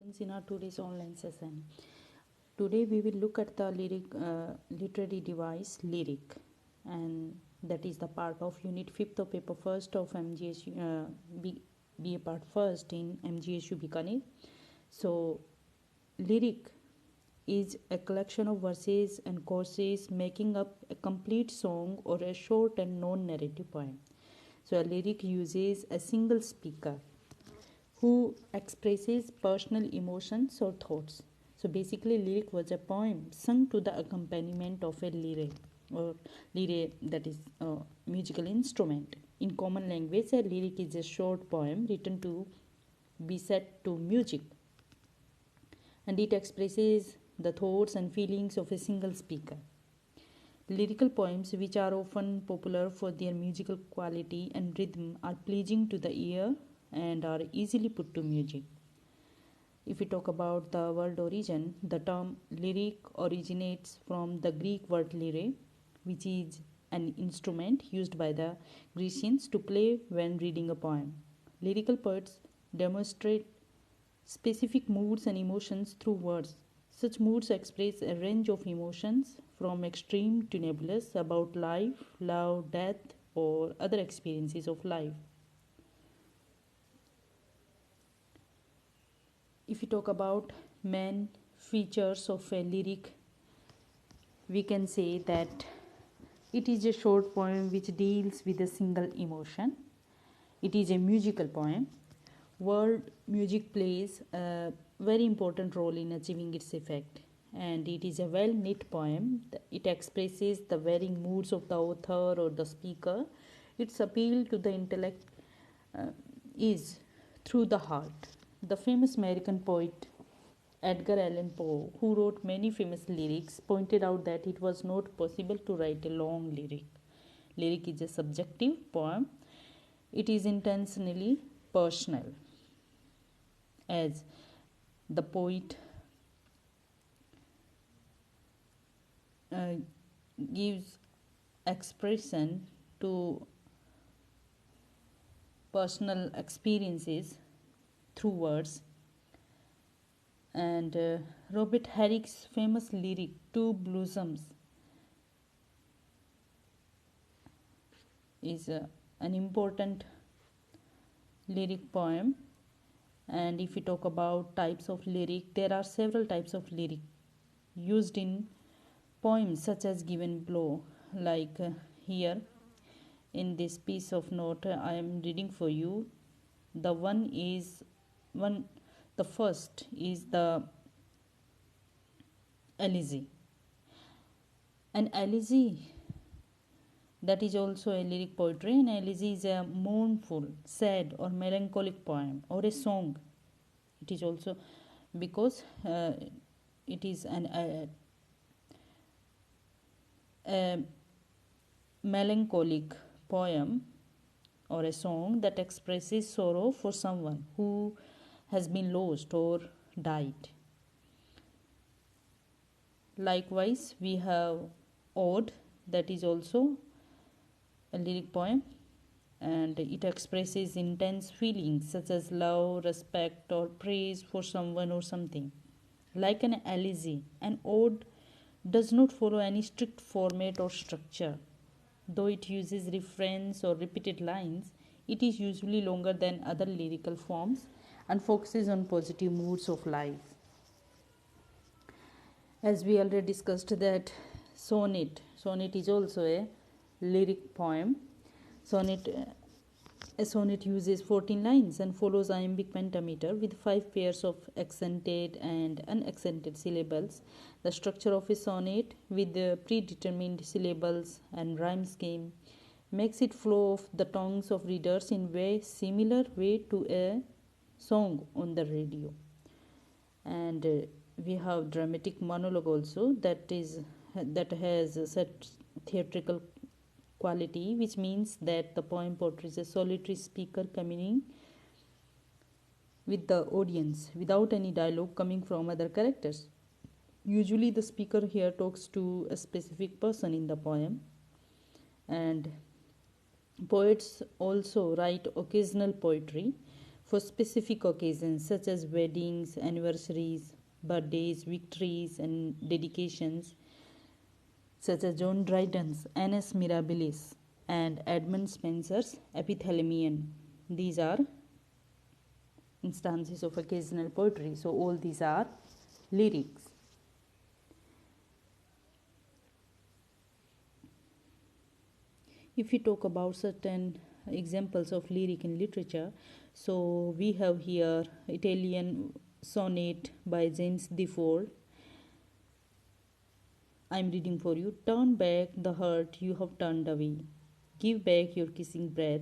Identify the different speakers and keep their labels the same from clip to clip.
Speaker 1: In our today's online session. Today we will look at the literary device lyric, and that is the part of unit 5th of paper first of MGSU BA part first in MGSU Bikaner. So lyric is a collection of verses and choruses making up a complete song or a short and non-narrative poem. So a lyric uses a single speaker who expresses personal emotions or thoughts. So basically, lyric was a poem sung to the accompaniment of a lyre or lyre, that is a musical instrument. In common language, a lyric is a short poem written to be set to music, and it expresses the thoughts and feelings of a single speaker. Lyrical poems, which are often popular for their musical quality and rhythm, are pleasing to the ear and are easily put to music. If we talk about the word origin, the term lyric originates from the Greek word lyre, which is an instrument used by the Grecians to play when reading a poem. Lyrical poets demonstrate specific moods and emotions through words. Such moods express a range of emotions from extreme to nebulous about life, love, death, or other experiences of life. If we talk about main features of a lyric, we can say that it is a short poem which deals with a single emotion. It is a musical poem. World music plays a very important role in achieving its effect, and it is a well knit poem. It expresses the varying moods of the author or the speaker. Its appeal to the intellect is through the heart. The famous American poet Edgar Allan Poe, who wrote many famous lyrics, pointed out that it was not possible to write a long lyric. Lyric is a subjective poem. It is intentionally personal, as the poet gives expression to personal experiences through words. And Robert Herrick's famous lyric Two Blossoms is an important lyric poem. And if we talk about types of lyric, there are several types of lyric used in poems, such as given below. Like here in this piece of note I am reading for you. The first is the elegy. An elegy, that is also a lyric poetry. An elegy is a mournful, sad, or melancholic poem or a song. It is also because it is a melancholic poem or a song that expresses sorrow for someone who has been lost or died. Likewise, we have ode, that is also a lyric poem, and it expresses intense feelings such as love, respect, or praise for someone or something. Like an elegy, an ode does not follow any strict format or structure. Though it uses refrains or repeated lines, it is usually longer than other lyrical forms and focuses on positive moods of life. As we already discussed that sonnet is also a lyric poem. A sonnet uses 14 lines and follows iambic pentameter with 5 pairs of accented and unaccented syllables. The structure of a sonnet with the predetermined syllables and rhyme scheme makes it flow off the tongues of readers in a similar way to a song on the radio. And we have dramatic monologue also, that has a set theatrical quality, which means that the poem portrays a solitary speaker communing with the audience without any dialogue coming from other characters. Usually the speaker here talks to a specific person in the poem. And poets also write occasional poetry. for specific occasions such as weddings, anniversaries, birthdays, victories, and dedications, such as John Dryden's Annus Mirabilis and Edmund Spenser's Epithalamion. These are instances of occasional poetry. So, all these are lyrics. If we talk about certain examples of lyric in literature, so we have here Italian sonnet by James Defoe. I am reading for you. Turn back the hurt you have turned away. Give back your kissing breath.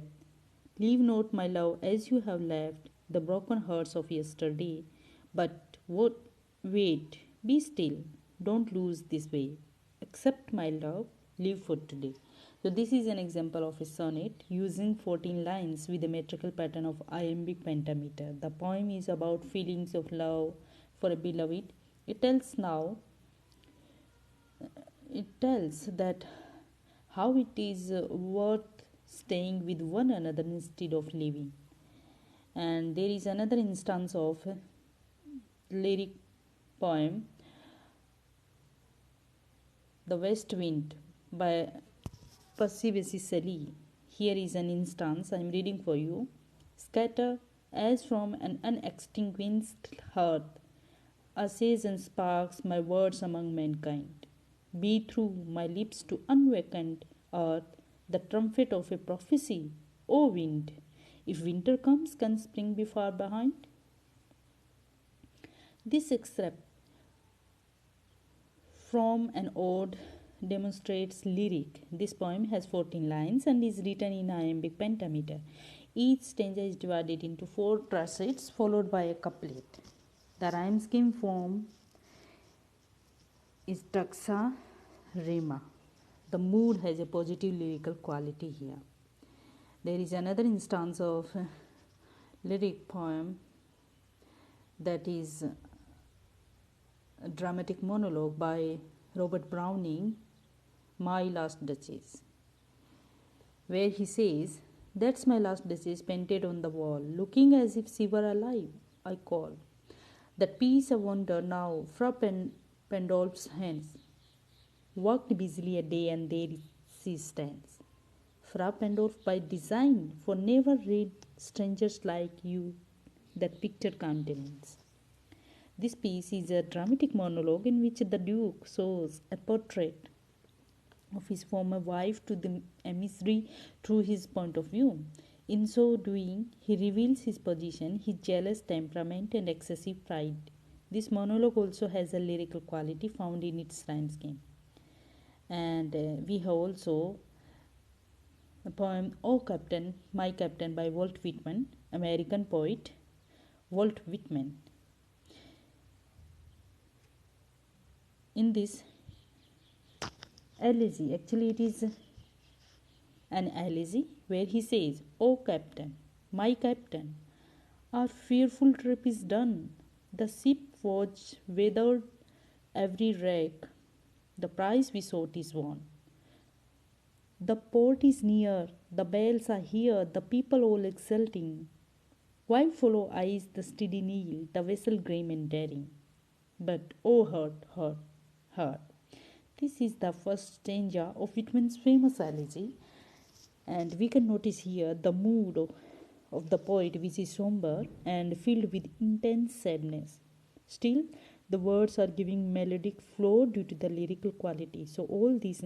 Speaker 1: Leave not, my love, as you have left the broken hearts of yesterday. But what? Wait, be still. Don't lose this way. Accept, my love. Live for today. So this is an example of a sonnet using 14 lines with a metrical pattern of iambic pentameter. The poem is about feelings of love for a beloved. It tells that how it is worth staying with one another instead of leaving. And there is another instance of lyric poem, The West Wind by Percy Shelley. Here is an instance I am reading for you. Scatter as from an unextinguished hearth, ashes and sparks my words among mankind. Be through my lips to unwakened earth the trumpet of a prophecy, O wind. If winter comes, can spring be far behind? This excerpt from an ode demonstrates lyric. This poem has 14 lines and is written in iambic pentameter. Each stanza is divided into 4 tracets followed by a couplet. The rhyme scheme form is taxa rima. The mood has a positive lyrical quality here. There is another instance of lyric poem, that is a dramatic monologue by Robert Browning, My Last Duchess, where he says, "That's my last duchess painted on the wall, looking as if she were alive, I call. That piece I wonder now, Fra Pandolf's hands, worked busily a day, and there she stands. Fra Pandolf by design, for never read strangers like you that pictured countenance." This piece is a dramatic monologue in which the Duke shows a portrait of his former wife to the emissary through his point of view. In so doing, he reveals his position, his jealous temperament, and excessive pride. This monologue also has a lyrical quality found in its rhyme scheme. And we have also a poem, "O Captain, My Captain" by Walt Whitman, American poet Walt Whitman. In this elegy, actually it is an elegy where he says, "O Captain, my Captain, our fearful trip is done. The ship was weathered every wreck. The prize we sought is won. The port is near, the bells are here, the people all exulting. Why follow eyes the steady Nile, the vessel grim and daring? But oh heart, heart, heart." This is the first stanza of Whitman's famous elegy, and we can notice here the mood of the poet, which is somber and filled with intense sadness. Still, the words are giving melodic flow due to the lyrical quality. So all these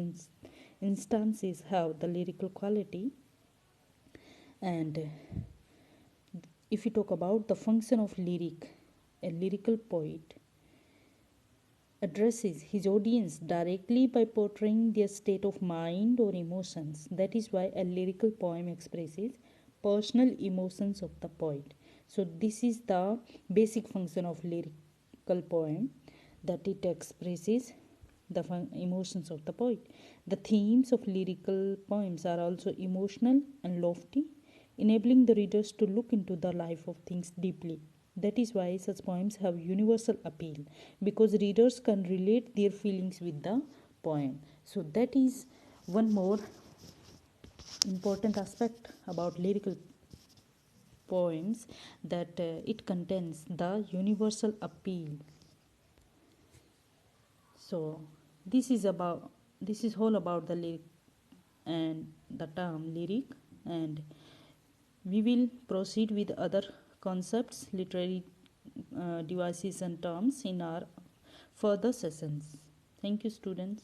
Speaker 1: instances have the lyrical quality. And if we talk about the function of lyric, a lyrical poet addresses his audience directly by portraying their state of mind or emotions. That is why a lyrical poem expresses personal emotions of the poet. So this is the basic function of lyrical poem, that it expresses the emotions of the poet. The themes of lyrical poems are also emotional and lofty, enabling the readers to look into the life of things deeply. That is why such poems have universal appeal, because readers can relate their feelings with the poem. So that is one more important aspect about lyrical poems that it contains the universal appeal. So this is all about the lyric and the term lyric, and we will proceed with other concepts, literary devices and terms in our further sessions. Thank you, students.